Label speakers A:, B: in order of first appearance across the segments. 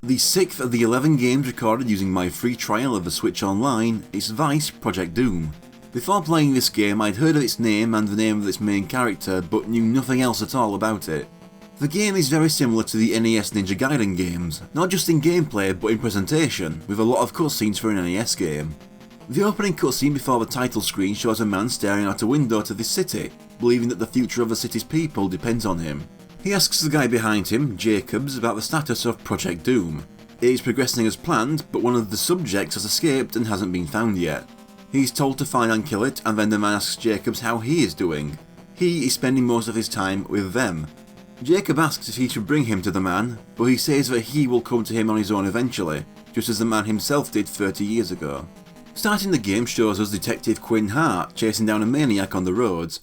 A: The 6th of the 11 games recorded using my free trial of the Switch Online is Vice Project Doom. Before playing this game, I'd heard of its name and the name of its main character, but knew nothing else at all about it. The game is very similar to the NES Ninja Gaiden games, not just in gameplay but in presentation, with a lot of cutscenes for an NES game. The opening cutscene before the title screen shows a man staring out a window to this city, believing that the future of the city's people depends on him. He asks the guy behind him, Jacobs, about the status of Project Doom. It is progressing as planned, but one of the subjects has escaped and hasn't been found yet. He's told to find and kill it, and then the man asks Jacobs how he is doing. He is spending most of his time with them. Jacob asks if he should bring him to the man, but he says that he will come to him on his own eventually, just as the man himself did 30 years ago. Starting the game shows us Detective Quinn Hart chasing down a maniac on the roads.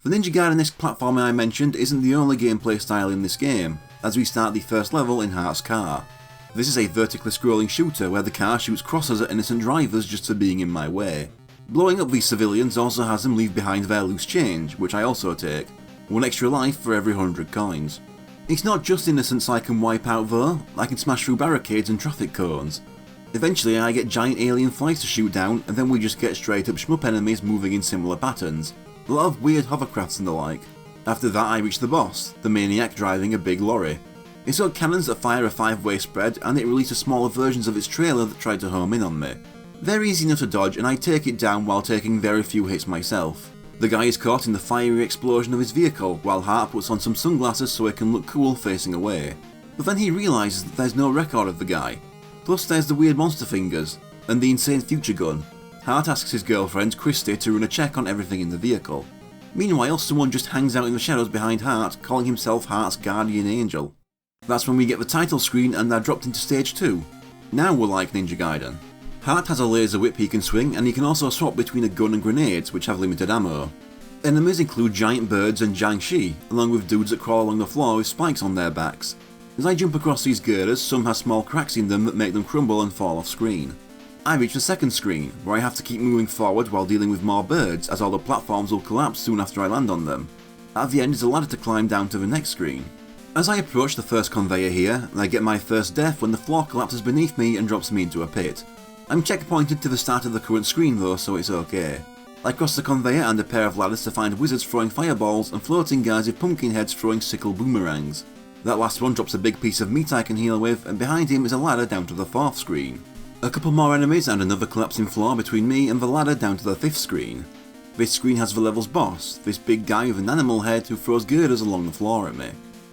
A: The Ninja Gaiden-esque platformer I mentioned isn't the only gameplay style in this game, as we start the first level in Hart's car. This is a vertically scrolling shooter where the car shoots crosses at innocent drivers just for being in my way. Blowing up these civilians also has them leave behind their loose change, which I also take. 1 extra life for every 100 coins. It's not just innocents I can wipe out though, I can smash through barricades and traffic cones. Eventually I get giant alien flies to shoot down, and then we just get straight up shmup enemies moving in similar patterns. A lot of weird hovercrafts and the like. After that I reach the boss, the maniac driving a big lorry. It's got cannons that fire a 5-way spread, and it releases smaller versions of its trailer that tried to home in on me. Very easy enough to dodge, and I take it down while taking very few hits myself. The guy is caught in the fiery explosion of his vehicle, while Hart puts on some sunglasses so he can look cool facing away. But then he realises that there's no record of the guy. Plus there's the weird monster fingers, and the insane future gun. Hart asks his girlfriend, Christy, to run a check on everything in the vehicle. Meanwhile, someone just hangs out in the shadows behind Hart, calling himself Hart's guardian angel. That's when we get the title screen and are dropped into stage 2. Now we're like Ninja Gaiden. Hart has a laser whip he can swing, and he can also swap between a gun and grenades, which have limited ammo. Enemies include giant birds and Jiangshi, along with dudes that crawl along the floor with spikes on their backs. As I jump across these girders, some have small cracks in them that make them crumble and fall off screen. I reach the second screen, where I have to keep moving forward while dealing with more birds, as all the platforms will collapse soon after I land on them. At the end is a ladder to climb down to the next screen. As I approach the first conveyor here, I get my first death when the floor collapses beneath me and drops me into a pit. I'm checkpointed to the start of the current screen though, so it's okay. I cross the conveyor and a pair of ladders to find wizards throwing fireballs and floating guys with pumpkin heads throwing sickle boomerangs. That last one drops a big piece of meat I can heal with, and behind him is a ladder down to the 4th screen. A couple more enemies and another collapsing floor between me and the ladder down to the 5th screen. This screen has the level's boss, this big guy with an animal head who throws girders along the floor at me.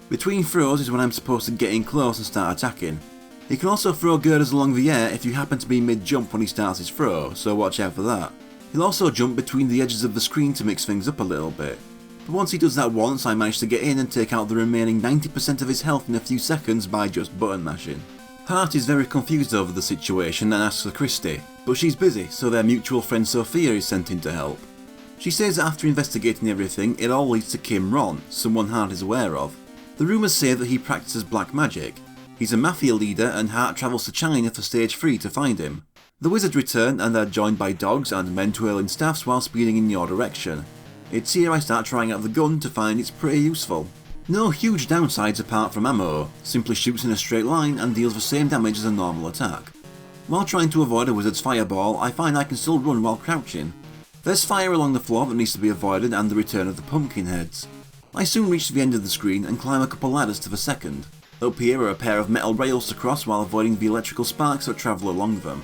A: Between throws is when I'm supposed to get in close and start attacking. He can also throw girders along the air if you happen to be mid-jump when he starts his throw, so watch out for that. He'll also jump between the edges of the screen to mix things up a little bit. But once he does that once, I manage to get in and take out the remaining 90% of his health in a few seconds by just button mashing. Hart is very confused over the situation and asks for Christy, but she's busy, so their mutual friend Sophia is sent in to help. She says that after investigating everything, it all leads to Kim Ron, someone Hart is aware of. The rumours say that he practices black magic. He's a mafia leader, and Hart travels to China for stage 3 to find him. The wizards return and are joined by dogs and men twirling staffs while speeding in your direction. It's here I start trying out the gun to find it's pretty useful. No huge downsides apart from ammo, simply shoots in a straight line and deals the same damage as a normal attack. While trying to avoid a wizard's fireball, I find I can still run while crouching. There's fire along the floor that needs to be avoided and the return of the pumpkin heads. I soon reach the end of the screen and climb a couple ladders to the second. Up here are a pair of metal rails to cross while avoiding the electrical sparks that travel along them.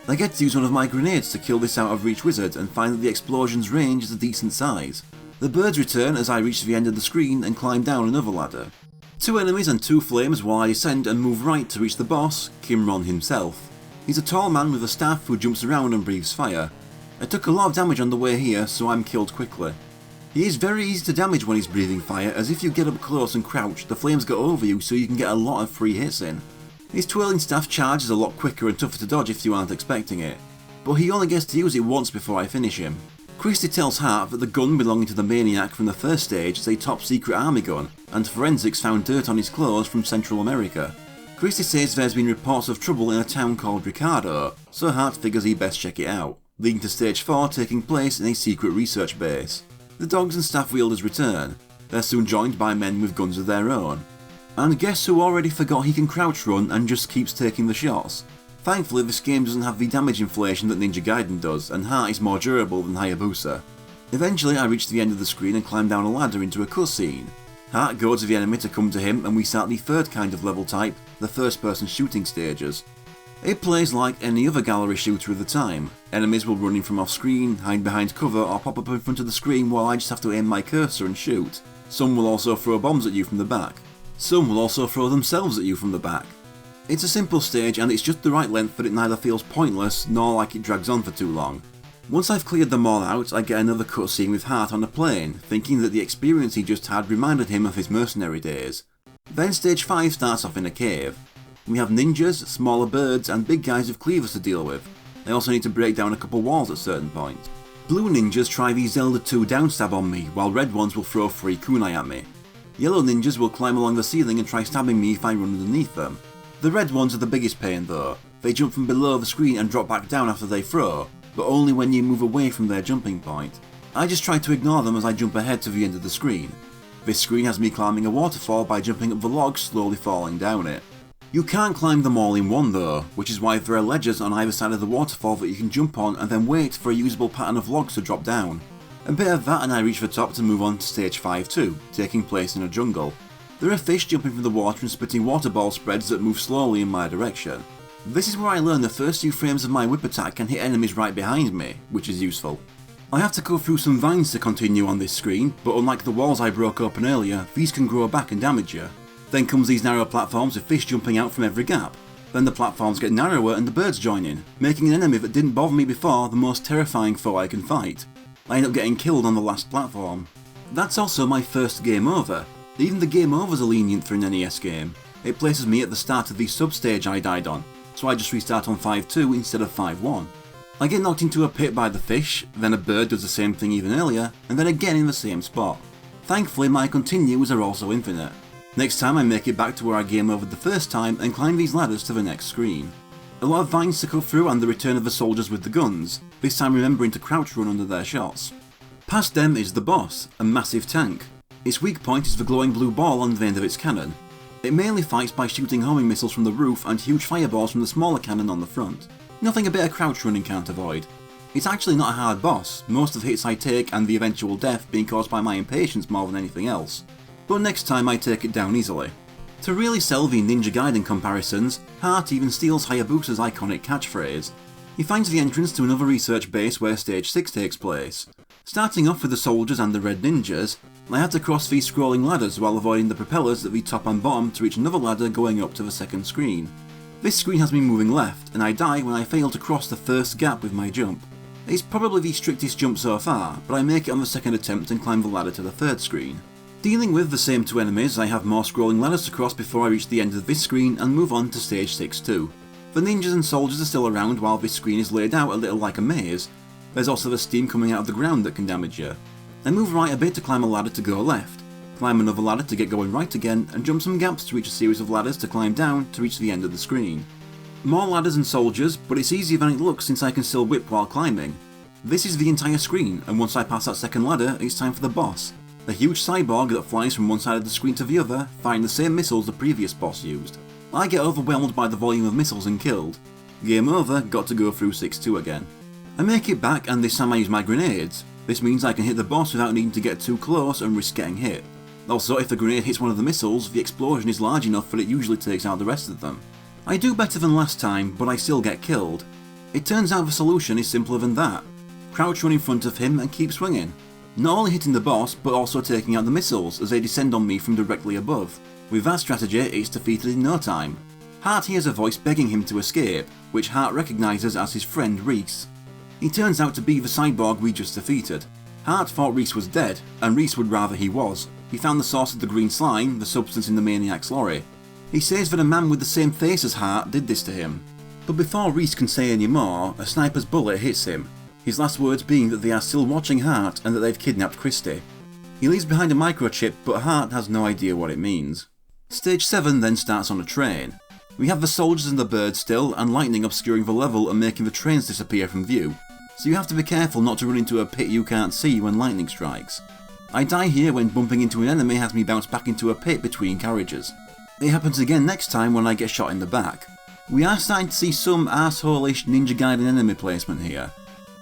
A: I get to use one of my grenades to kill this out of reach wizard and find that the explosion's range is a decent size. The birds return as I reach the end of the screen and climb down another ladder. 2 enemies and 2 flames while I descend and move right to reach the boss, Kim Ron himself. He's a tall man with a staff who jumps around and breathes fire. I took a lot of damage on the way here, so I'm killed quickly. He is very easy to damage when he's breathing fire, as if you get up close and crouch, the flames go over you so you can get a lot of free hits in. His twirling staff charges a lot quicker and tougher to dodge if you aren't expecting it, but he only gets to use it once before I finish him. Christy tells Hart that the gun belonging to the maniac from the first stage is a top secret army gun, and forensics found dirt on his clothes from Central America. Christy says there's been reports of trouble in a town called Ricardo, so Hart figures he best check it out, leading to stage 4 taking place in a secret research base. The dogs and staff wielders return. They're soon joined by men with guns of their own. And guess who already forgot he can crouch run and just keeps taking the shots? Thankfully this game doesn't have the damage inflation that Ninja Gaiden does, and Heart is more durable than Hayabusa. Eventually I reach the end of the screen and climb down a ladder into a cutscene. Heart goads the enemy to come to him and we start the third kind of level type, the first person shooting stages. It plays like any other gallery shooter of the time. Enemies will run in from off screen, hide behind cover or pop up in front of the screen while I just have to aim my cursor and shoot. Some will also throw bombs at you from the back. Some will also throw themselves at you from the back. It's a simple stage and it's just the right length that it neither feels pointless nor like it drags on for too long. Once I've cleared them all out, I get another cutscene with Heart on a plane, thinking that the experience he just had reminded him of his mercenary days. Then stage 5 starts off in a cave. We have ninjas, smaller birds and big guys with cleavers to deal with. I also need to break down a couple walls at certain points. Blue ninjas try the Zelda 2 downstab on me, while red ones will throw free kunai at me. Yellow ninjas will climb along the ceiling and try stabbing me if I run underneath them. The red ones are the biggest pain though. They jump from below the screen and drop back down after they throw, but only when you move away from their jumping point. I just try to ignore them as I jump ahead to the end of the screen. This screen has me climbing a waterfall by jumping up the logs, slowly falling down it. You can't climb them all in one though, which is why there are ledges on either side of the waterfall that you can jump on and then wait for a usable pattern of logs to drop down. A bit of that and I reach the top to move on to stage 5 too, taking place in a jungle. There are fish jumping from the water and spitting water ball spreads that move slowly in my direction. This is where I learn the first few frames of my whip attack can hit enemies right behind me, which is useful. I have to go through some vines to continue on this screen, but unlike the walls I broke open earlier, these can grow back and damage you. Then comes these narrow platforms with fish jumping out from every gap. Then the platforms get narrower and the birds join in, making an enemy that didn't bother me before the most terrifying foe I can fight. I end up getting killed on the last platform. That's also my first game over. Even the game overs are lenient for an NES game. It places me at the start of the sub-stage I died on, so I just restart on 5-2 instead of 5-1. I get knocked into a pit by the fish, then a bird does the same thing even earlier, and then again in the same spot. Thankfully my continues are also infinite. Next time I make it back to where I game overed the first time and climb these ladders to the next screen. A lot of vines to cut through and the return of the soldiers with the guns, this time remembering to crouch run under their shots. Past them is the boss, a massive tank. Its weak point is the glowing blue ball on the end of its cannon. It mainly fights by shooting homing missiles from the roof and huge fireballs from the smaller cannon on the front. Nothing a bit of crouch running can't avoid. It's actually not a hard boss, most of the hits I take and the eventual death being caused by my impatience more than anything else. But next time I take it down easily. To really sell the Ninja Gaiden comparisons, Heart even steals Hayabusa's iconic catchphrase. He finds the entrance to another research base where stage 6 takes place. Starting off with the soldiers and the red ninjas, I have to cross these scrolling ladders while avoiding the propellers at the top and bottom to reach another ladder going up to the second screen. This screen has me moving left, and I die when I fail to cross the first gap with my jump. It's probably the strictest jump so far, but I make it on the second attempt and climb the ladder to the third screen. Dealing with the same two enemies, I have more scrolling ladders to cross before I reach the end of this screen and move on to stage 6 too. The ninjas and soldiers are still around while this screen is laid out a little like a maze. There's also the steam coming out of the ground that can damage you. I move right a bit to climb a ladder to go left, climb another ladder to get going right again, and jump some gaps to reach a series of ladders to climb down to reach the end of the screen. More ladders and soldiers, but it's easier than it looks since I can still whip while climbing. This is the entire screen, and once I pass that second ladder, it's time for the boss. The huge cyborg that flies from one side of the screen to the other, firing the same missiles the previous boss used. I get overwhelmed by the volume of missiles and killed. Game over, got to go through 6-2 again. I make it back and this time I use my grenades. This means I can hit the boss without needing to get too close and risk getting hit. Also, if the grenade hits one of the missiles, the explosion is large enough that it usually takes out the rest of them. I do better than last time, but I still get killed. It turns out the solution is simpler than that. Crouch run in front of him and keep swinging. Not only hitting the boss, but also taking out the missiles as they descend on me from directly above. With that strategy, it's defeated in no time. Heart hears a voice begging him to escape, which Heart recognises as his friend Reese. He turns out to be the cyborg we just defeated. Heart thought Reese was dead, and Reese would rather he was. He found the source of the green slime, the substance in the maniac's lorry. He says that a man with the same face as Heart did this to him. But before Reese can say any more, a sniper's bullet hits him. His last words being that they are still watching Heart and that they've kidnapped Christy. He leaves behind a microchip, but Heart has no idea what it means. Stage 7 then starts on a train. We have the soldiers and the birds still, and lightning obscuring the level and making the trains disappear from view, so you have to be careful not to run into a pit you can't see when lightning strikes. I die here when bumping into an enemy has me bounce back into a pit between carriages. It happens again next time when I get shot in the back. We are starting to see some arsehole-ish Ninja Gaiden enemy placement here.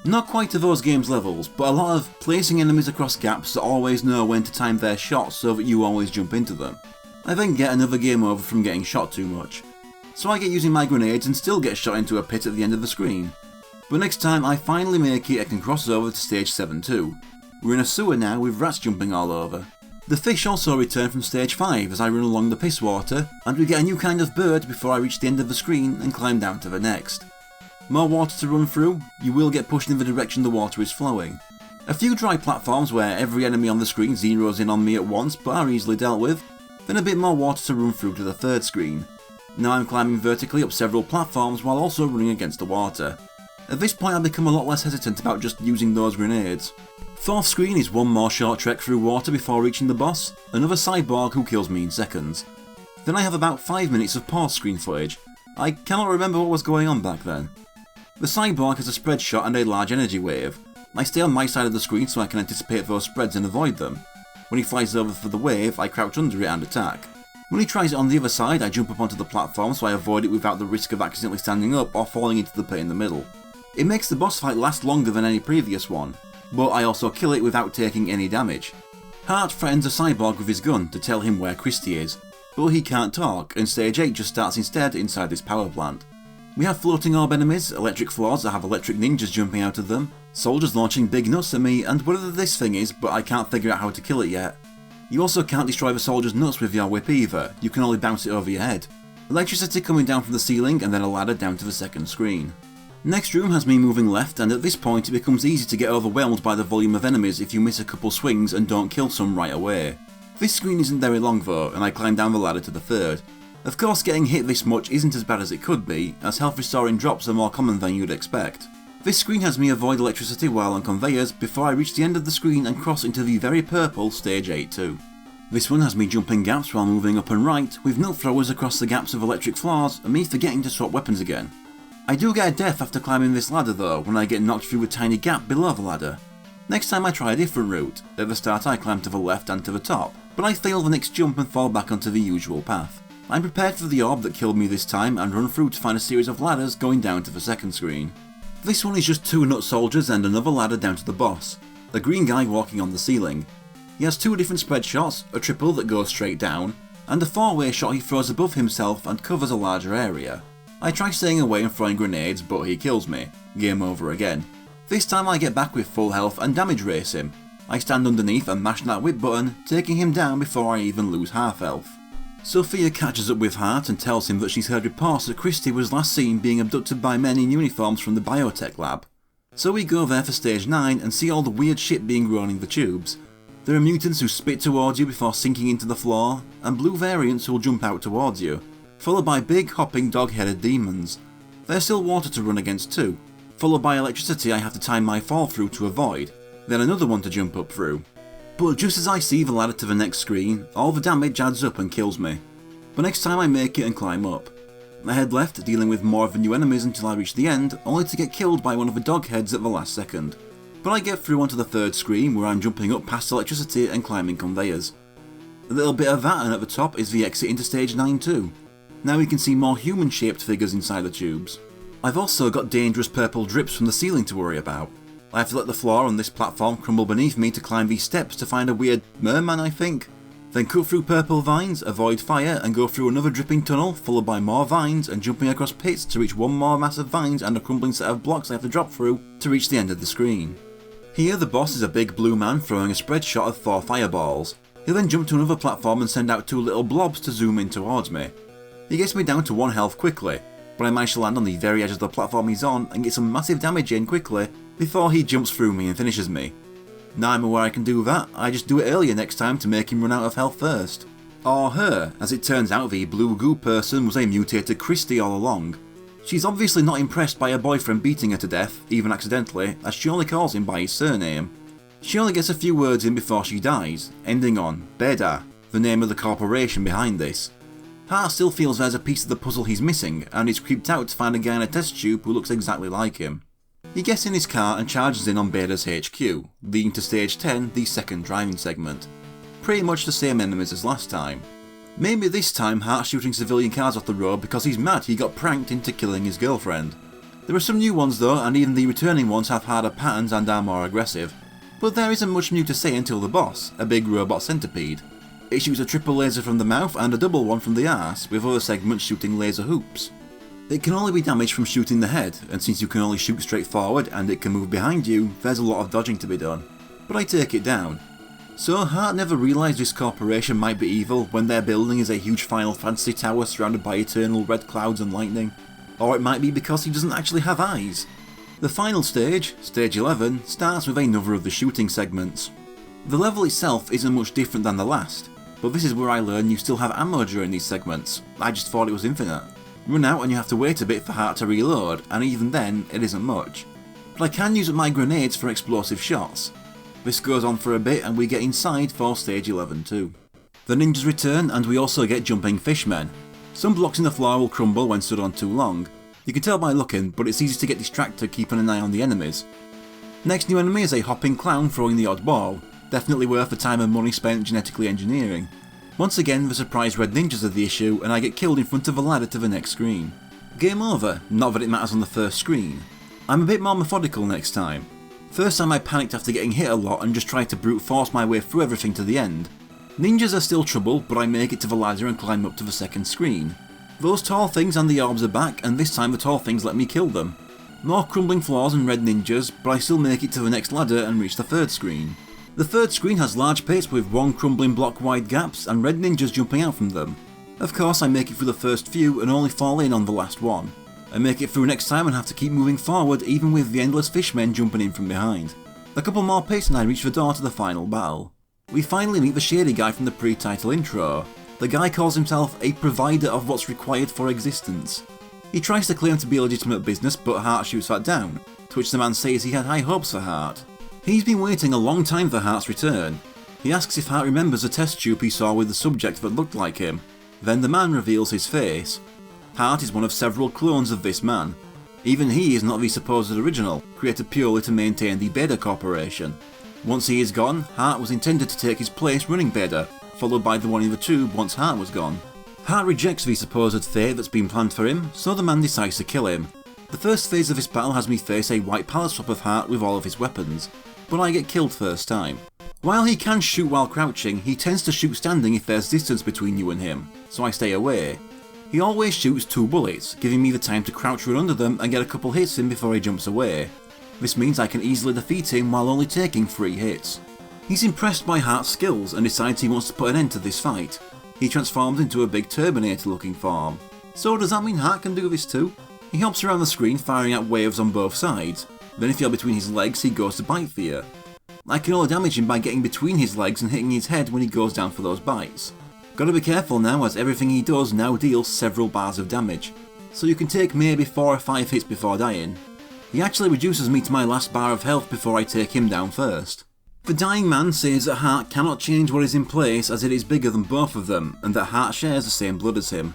A: Not quite to those games' levels, but a lot of placing enemies across gaps that always know when to time their shots so that you always jump into them. I then get another game over from getting shot too much. So I get using my grenades and still get shot into a pit at the end of the screen. But next time I finally make it and can cross over to stage 7 too. We're in a sewer now with rats jumping all over. The fish also return from stage 5 as I run along the piss water, and we get a new kind of bird before I reach the end of the screen and climb down to the next. More water to run through, you will get pushed in the direction the water is flowing. A few dry platforms where every enemy on the screen zeroes in on me at once but are easily dealt with, then a bit more water to run through to the third screen. Now I'm climbing vertically up several platforms while also running against the water. At this point I become a lot less hesitant about just using those grenades. Fourth screen is one more short trek through water before reaching the boss, another cyborg who kills me in seconds. Then I have about 5 minutes of pause screen footage. I cannot remember what was going on back then. The cyborg has a spread shot and a large energy wave. I stay on my side of the screen so I can anticipate those spreads and avoid them. When he flies over for the wave, I crouch under it and attack. When he tries it on the other side, I jump up onto the platform so I avoid it without the risk of accidentally standing up or falling into the pit in the middle. It makes the boss fight last longer than any previous one, but I also kill it without taking any damage. Hart threatens a cyborg with his gun to tell him where Christy is, but he can't talk and stage 8 just starts instead inside this power plant. We have floating orb enemies, electric floors that have electric ninjas jumping out of them, soldiers launching big nuts at me, and whatever this thing is, but I can't figure out how to kill it yet. You also can't destroy the soldier's nuts with your whip either, you can only bounce it over your head. Electricity coming down from the ceiling and then a ladder down to the second screen. Next room has me moving left, and at this point it becomes easy to get overwhelmed by the volume of enemies if you miss a couple swings and don't kill some right away. This screen isn't very long though, and I climb down the ladder to the third. Of course getting hit this much isn't as bad as it could be, as health restoring drops are more common than you'd expect. This screen has me avoid electricity while on conveyors before I reach the end of the screen and cross into the very purple stage 8 too. This one has me jumping gaps while moving up and right, with nut throwers across the gaps of electric floors and me forgetting to swap weapons again. I do get a death after climbing this ladder though, when I get knocked through a tiny gap below the ladder. Next time I try a different route. At the start I climb to the left and to the top, but I fail the next jump and fall back onto the usual path. I'm prepared for the orb that killed me this time and run through to find a series of ladders going down to the second screen. This one is just 2 nut soldiers and another ladder down to the boss. The green guy walking on the ceiling. He has 2 different spread shots, a triple that goes straight down, and a 4-way shot he throws above himself and covers a larger area. I try staying away and throwing grenades, but he kills me. Game over again. This time I get back with full health and damage race him. I stand underneath and mash that whip button, taking him down before I even lose half health. Sophia catches up with Hart and tells him that she's heard reports that Christy was last seen being abducted by men in uniforms from the biotech lab. So we go there for stage 9 and see all the weird shit being grown in the tubes. There are mutants who spit towards you before sinking into the floor, and blue variants who'll jump out towards you, followed by big hopping dog-headed demons. There's still water to run against too, followed by electricity I have to time my fall through to avoid, then another one to jump up through. But just as I see the ladder to the next screen, all the damage adds up and kills me. But next time I make it and climb up. I head left, dealing with more of the new enemies until I reach the end, only to get killed by one of the dog heads at the last second. But I get through onto the third screen where I'm jumping up past electricity and climbing conveyors. A little bit of that, and at the top is the exit into stage 9 too. Now we can see more human shaped figures inside the tubes. I've also got dangerous purple drips from the ceiling to worry about. I have to let the floor on this platform crumble beneath me to climb these steps to find a weird merman I think. Then cut through purple vines, avoid fire and go through another dripping tunnel followed by more vines and jumping across pits to reach one more mass of vines and a crumbling set of blocks I have to drop through to reach the end of the screen. Here the boss is a big blue man throwing a spread shot of 4 fireballs. He'll then jump to another platform and send out 2 little blobs to zoom in towards me. He gets me down to 1 health quickly, but I manage to land on the very edge of the platform he's on and get some massive damage in quickly before he jumps through me and finishes me. Now I'm aware I can do that, I just do it earlier next time to make him run out of health first. Or her, as it turns out the blue goo person was a mutated Christy all along. She's obviously not impressed by her boyfriend beating her to death, even accidentally, as she only calls him by his surname. She only gets a few words in before she dies, ending on Beda, the name of the corporation behind this. Hart still feels there's a piece of the puzzle he's missing, and is creeped out to find a guy in a test tube who looks exactly like him. He gets in his car and charges in on Beda's HQ, leading to stage 10, the second driving segment. Pretty much the same enemies as last time. Maybe this time Hart's shooting civilian cars off the road because he's mad he got pranked into killing his girlfriend. There are some new ones though, and even the returning ones have harder patterns and are more aggressive. But there isn't much new to say until the boss, a big robot centipede. It shoots a triple laser from the mouth and a double one from the arse, with other segments shooting laser hoops. It can only be damaged from shooting the head, and since you can only shoot straight forward and it can move behind you, there's a lot of dodging to be done. But I take it down. So Hart never realised this corporation might be evil when their building is a huge Final Fantasy tower surrounded by eternal red clouds and lightning. Or it might be because he doesn't actually have eyes. The final stage, Stage 11, starts with another of the shooting segments. The level itself isn't much different than the last, but this is where I learn you still have ammo during these segments. I just thought it was infinite. Run out and you have to wait a bit for Hart to reload, and even then, it isn't much. But I can use up my grenades for explosive shots. This goes on for a bit and we get inside for Stage 11 too. The ninjas return and we also get jumping fishmen. Some blocks in the floor will crumble when stood on too long. You can tell by looking, but it's easy to get distracted keeping an eye on the enemies. Next new enemy is a hopping clown throwing the odd ball, definitely worth the time and money spent genetically engineering. Once again the surprise red ninjas are the issue and I get killed in front of a ladder to the next screen. Game over, not that it matters on the first screen. I'm a bit more methodical next time. First time I panicked after getting hit a lot and just tried to brute force my way through everything to the end. Ninjas are still trouble, but I make it to the ladder and climb up to the second screen. Those tall things and the orbs are back, and this time the tall things let me kill them. More crumbling floors and red ninjas, but I still make it to the next ladder and reach the third screen. The third screen has large pits with one crumbling block wide gaps and red ninjas jumping out from them. Of course I make it through the first few and only fall in on the last one. I make it through next time and have to keep moving forward even with the endless fishmen jumping in from behind. A couple more pits and I reach the door to the final battle. We finally meet the shady guy from the pre-title intro. The guy calls himself a provider of what's required for existence. He tries to claim to be a legitimate business but Hart shoots that down, to which the man says he had high hopes for Hart. He's been waiting a long time for Hart's return. He asks if Hart remembers a test tube he saw with the subject that looked like him. Then the man reveals his face. Hart is one of several clones of this man. Even he is not the supposed original, created purely to maintain the Beta Corporation. Once he is gone, Hart was intended to take his place running Beta, followed by the one in the tube once Hart was gone. Hart rejects the supposed fate that's been planned for him, so the man decides to kill him. The first phase of this battle has me face a white palette swap of Hart with all of his weapons, but I get killed first time. While he can shoot while crouching, he tends to shoot standing if there's distance between you and him, so I stay away. He always shoots 2 bullets, giving me the time to crouch run under them and get a couple hits in before he jumps away. This means I can easily defeat him while only taking 3 hits. He's impressed by Hart's skills and decides he wants to put an end to this fight. He transforms into a big Terminator looking form. So does that mean Hart can do this too? He hops around the screen firing out waves on both sides, then if you're between his legs he goes to bite for you. I can only damage him by getting between his legs and hitting his head when he goes down for those bites. Gotta be careful now as everything he does now deals several bars of damage, so you can take maybe 4 or 5 hits before dying. He actually reduces me to my last bar of health before I take him down first. The dying man says that Hart cannot change what is in place as it is bigger than both of them and that Hart shares the same blood as him.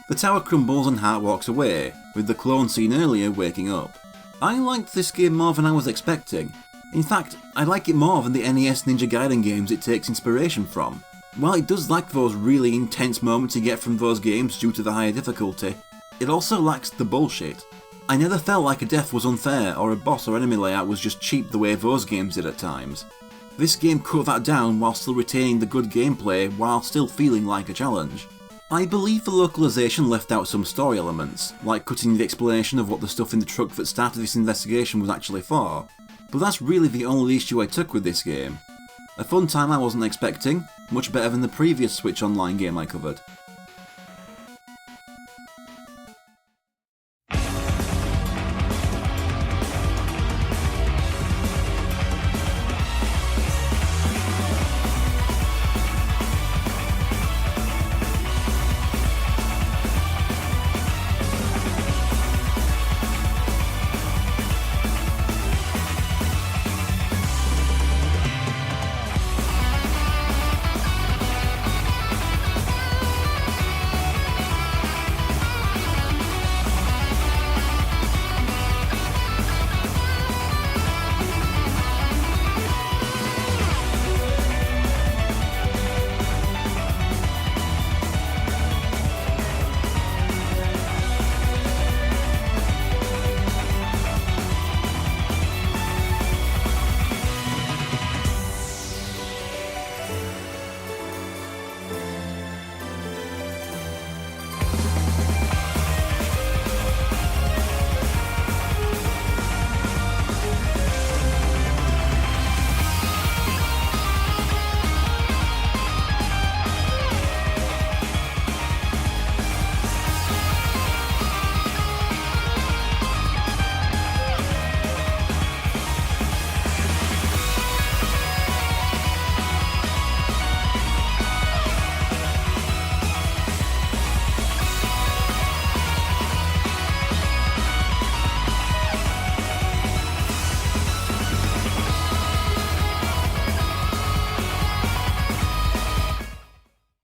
A: The tower crumbles and Hart walks away, with the clone seen earlier waking up. I liked this game more than I was expecting. In fact, I like it more than the NES Ninja Gaiden games it takes inspiration from. While it does lack those really intense moments you get from those games due to the higher difficulty, it also lacks the bullshit. I never felt like a death was unfair or a boss or enemy layout was just cheap the way those games did at times. This game cut that down while still retaining the good gameplay while still feeling like a challenge. I believe the localization left out some story elements, like cutting the explanation of what the stuff in the truck that started this investigation was actually for, but that's really the only issue I took with this game. A fun time I wasn't expecting, much better than the previous Switch Online game I covered.